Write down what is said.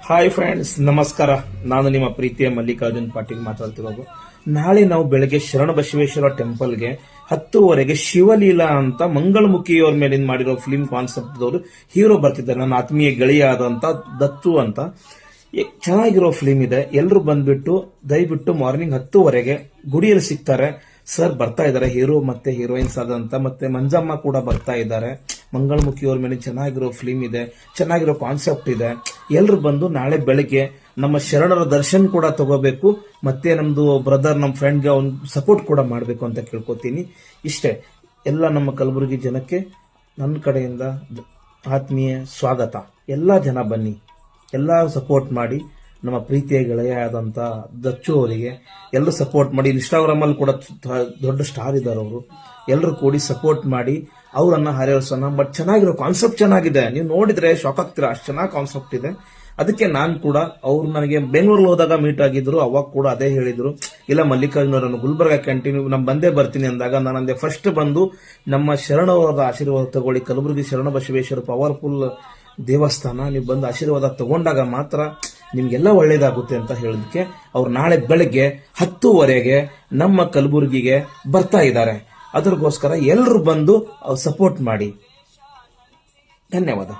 Hi friends, ನಮಸ್ಕಾರ. ನಾನು ನಿಮ್ಮ ಪ್ರೀತಿಯ ಮಲ್ಲಿಕಾರ್ಜುನ್ ಪಾಟೀಲ್ ಮಾತಾಡ್ತಿರೋದು. ನಾಳೆ ನಾವು ಬೆಳಗ್ಗೆ ಶರಣ ಬಸವೇಶ್ವರ ಟೆಂಪಲ್ಗೆ 10:30 ಶಿವಲೀಲಾ ಅಂತ ಮಂಗಳಮುಖಿಯವ್ರ ಮೇಲಿಂದ ಮಾಡಿರೋ ಫಿಲ್ಮ್ ಕಾನ್ಸೆಪ್ಟ್ ಹೀರೋ ಬರ್ತಿದ್ದಾರೆ. ನನ್ನ ಆತ್ಮೀಯ ಗೆಳೆಯಾದಂತ ದತ್ತು ಅಂತ. ಚೆನ್ನಾಗಿರೋ ಫಿಲ್ಮ್ ಇದೆ. ಎಲ್ಲರೂ ಬಂದ್ಬಿಟ್ಟು ದಯವಿಟ್ಟು ಮಾರ್ನಿಂಗ್ 10:30 ಗುಡಿಯಲ್ಲಿ ಸಿಗ್ತಾರೆ. ಸರ್ ಬರ್ತಾ ಇದ್ದಾರೆ, ಹೀರೋ ಮತ್ತೆ ಹೀರೋಯಿನ್ಸ್ ಆದಂತ, ಮತ್ತೆ ಮಂಜಮ್ಮ ಕೂಡ ಬರ್ತಾ ಇದ್ದಾರೆ. ಮಂಗಳಮುಖಿಯವ್ರ ಮೇಲೆ ಚೆನ್ನಾಗಿರೋ ಫಿಲ್ಮ್ ಇದೆ, ಚೆನ್ನಾಗಿರೋ ಕಾನ್ಸೆಪ್ಟ್ ಇದೆ. ಎಲ್ಲರೂ ಬಂದು ನಾಳೆ ಬೆಳಗ್ಗೆ ನಮ್ಮ ಶರಣರ ದರ್ಶನ್ ಕೂಡ ತಗೋಬೇಕು, ಮತ್ತೆ ನಮ್ದು ಬ್ರದರ್, ನಮ್ಮ ಫ್ರೆಂಡ್ಗೆ ಒಂದು ಸಪೋರ್ಟ್ ಕೂಡ ಮಾಡಬೇಕು ಅಂತ ಕೇಳ್ಕೊತೀನಿ. ಇಷ್ಟೇ. ಎಲ್ಲ ನಮ್ಮ ಕಲಬುರಗಿ ಜನಕ್ಕೆ ನನ್ನ ಕಡೆಯಿಂದ ಆತ್ಮೀಯ ಸ್ವಾಗತ. ಎಲ್ಲಾ ಜನ ಬನ್ನಿ, ಎಲ್ಲಾ ಸಪೋರ್ಟ್ ಮಾಡಿ. ನಮ್ಮ ಪ್ರೀತಿಯ ಗೆಳೆಯಾದಂತ ದಚ್ಚು ಅವರಿಗೆ ಎಲ್ಲರೂ ಸಪೋರ್ಟ್ ಮಾಡಿ. ಇನ್ಸ್ಟಾಗ್ರಾಮ್ ಅಲ್ಲಿ ಕೂಡ ದೊಡ್ಡ ಸ್ಟಾರ್ ಇದ್ದಾರೆ ಅವರು. ಎಲ್ಲರೂ ಕೂಡಿ ಸಪೋರ್ಟ್ ಮಾಡಿ ಅವರನ್ನ ಹಾರೈಸೋಣ. ಬಟ್ ಚೆನ್ನಾಗಿರೋ ಕಾನ್ಸೆಪ್ಟ್ ಚೆನ್ನಾಗಿದೆ, ನೀವು ನೋಡಿದ್ರೆ ಶಾಕ್ ಆಗ್ತೀರಾ, ಅಷ್ಟು ಚೆನ್ನಾಗಿ ಕಾನ್ಸೆಪ್ಟ್ ಇದೆ. ಅದಕ್ಕೆ ನಾನು ಕೂಡ ಅವ್ರು ನನಗೆ ಬೆಂಗಳೂರಲ್ಲಿ ಹೋದಾಗ ಮೀಟ್ ಆಗಿದ್ರು, ಅವಾಗ ಕೂಡ ಅದೇ ಹೇಳಿದ್ರು, ಇಲ್ಲ ಮಲ್ಲಿಕಾರ್ಜುನವರನ್ನು ಗುಲ್ಬರ್ಗ ಕಂಟಿನ್ಯೂ ನಾನು ಬಂದೇ ಬರ್ತೀನಿ ಅಂದಾಗ ನಾನಂದೆ ಫಸ್ಟ್ ಬಂದು ನಮ್ಮ ಶರಣವರ ಆಶೀರ್ವಾದ ತಗೊಳ್ಳಿ. ಕಲಬುರಗಿ ಶರಣ ಬಸವೇಶ್ವರ ಪವರ್ಫುಲ್ ದೇವಸ್ಥಾನ, ನೀವು ಬಂದು ಆಶೀರ್ವಾದ ತಗೊಂಡಾಗ ಮಾತ್ರ ನಿಮ್ಗೆಲ್ಲ ಒಳ್ಳೇದಾಗುತ್ತೆ ಅಂತ ಹೇಳೋದಕ್ಕೆ ಅವ್ರು ನಾಳೆ ಬೆಳಗ್ಗೆ 10:30 ನಮ್ಮ ಕಲಬುರಗಿಗೆ ಬರ್ತಾ ಇದ್ದಾರೆ. ಅದಕ್ಕೋಸ್ಕರ ಎಲ್ಲರೂ ಬಂದು ಸಪೋರ್ಟ್ ಮಾಡಿ. ಧನ್ಯವಾದ.